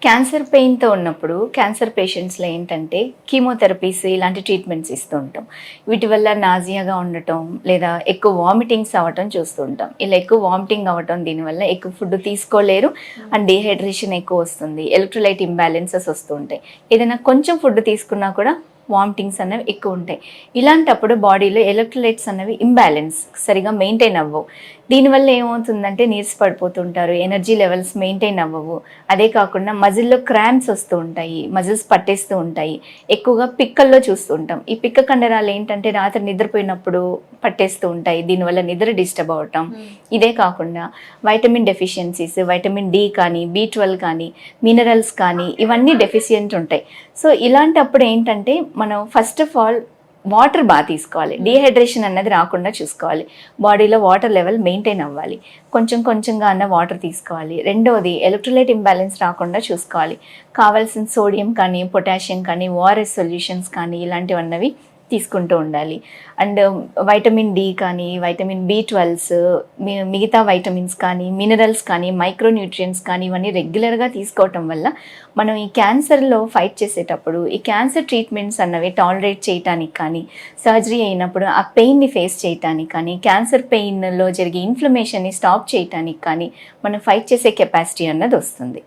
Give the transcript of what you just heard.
Cancer పెయిన్‌తో ఉన్నప్పుడు cancer పేషెంట్స్‌లో ఏంటంటే chemotherapies ఇలాంటి ట్రీట్మెంట్స్ ఇస్తూ ఉంటాం. వీటి వల్ల నాజియాగా ఉండటం లేదా ఎక్కువ వామిటింగ్స్ అవ్వటం చూస్తూ ఉంటాం. ఇలా ఎక్కువ వామిటింగ్ అవ్వటం దీనివల్ల ఎక్కువ ఫుడ్ తీసుకోలేరు అండ్ డీహైడ్రేషన్ ఎక్కువ వస్తుంది. ఎలక్ట్రోలైట్ ఇంబాలెన్సెస్ వస్తూ ఉంటాయి. ఏదైనా కొంచెం ఫుడ్ తీసుకున్నా కూడా వామిటింగ్స్ అనేవి ఎక్కువ ఉంటాయి. ఇలాంటప్పుడు బాడీలో ఎలక్ట్రోలైట్స్ అనేవి ఇంబ్యాలెన్స్ సరిగా మెయింటైన్ అవ్వవు. దీనివల్ల ఏమవుతుందంటే నీరస పడిపోతుంటారు, ఎనర్జీ లెవెల్స్ మెయింటైన్ అవ్వవు. అదే కాకుండా మజిల్‌లో క్రాంప్స్ వస్తూ ఉంటాయి, మజిల్స్ పట్టేస్తూ ఉంటాయి. ఎక్కువగా పిక్కల్లో చూస్తూ ఉంటాం. ఈ పిక్క కండరాలు ఏంటంటే రాత్రి నిద్రపోయినప్పుడు పట్టేస్తూ ఉంటాయి. దీనివల్ల నిద్ర డిస్టర్బ్ అవ్వటం. ఇదే కాకుండా వైటమిన్ డెఫిషియన్సీస్, వైటమిన్ డి కానీ, బి12 కానీ, మినరల్స్ కానీ ఇవన్నీ డెఫిషియెంట్ ఉంటాయి. సో ఇలాంటప్పుడు ఏంటంటే మనం ఫస్ట్ ఆఫ్ ఆల్ వాటర్ బాగా తీసుకోవాలి. డీహైడ్రేషన్ అన్నది రాకుండా చూసుకోవాలి. బాడీలో వాటర్ లెవెల్ మెయింటైన్ అవ్వాలి. కొంచెం కొంచెంగా అన్న వాటర్ తీసుకోవాలి. రెండవది ఎలక్ట్రోలైట్ ఇంబ్యాలెన్స్ రాకుండా చూసుకోవాలి. కావాల్సిన సోడియం కానీ, పొటాషియం కానీ, ఓఆర్ఎస్ సొల్యూషన్స్ కానీ ఇలాంటివన్నవి తీసుకుంటూ ఉండాలి. అండ్ వైటమిన్ డి కానీ, వైటమిన్ బి12స్, మిగతా వైటమిన్స్ కానీ, మినరల్స్ కానీ, మైక్రోన్యూట్రియంట్స్ కానీ ఇవన్నీ రెగ్యులర్గా తీసుకోవటం వల్ల మనం ఈ క్యాన్సర్లో ఫైట్ చేసేటప్పుడు ఈ క్యాన్సర్ ట్రీట్మెంట్స్ అన్నవి టాలరేట్ చేయటానికి కానీ, సర్జరీ అయినప్పుడు ఆ పెయిన్ని ఫేస్ చేయటానికి కానీ, క్యాన్సర్ పెయిన్లో జరిగే ఇన్ఫ్లమేషన్ని స్టాప్ చేయటానికి కానీ మనం ఫైట్ చేసే కెపాసిటీ అన్నది వస్తుంది.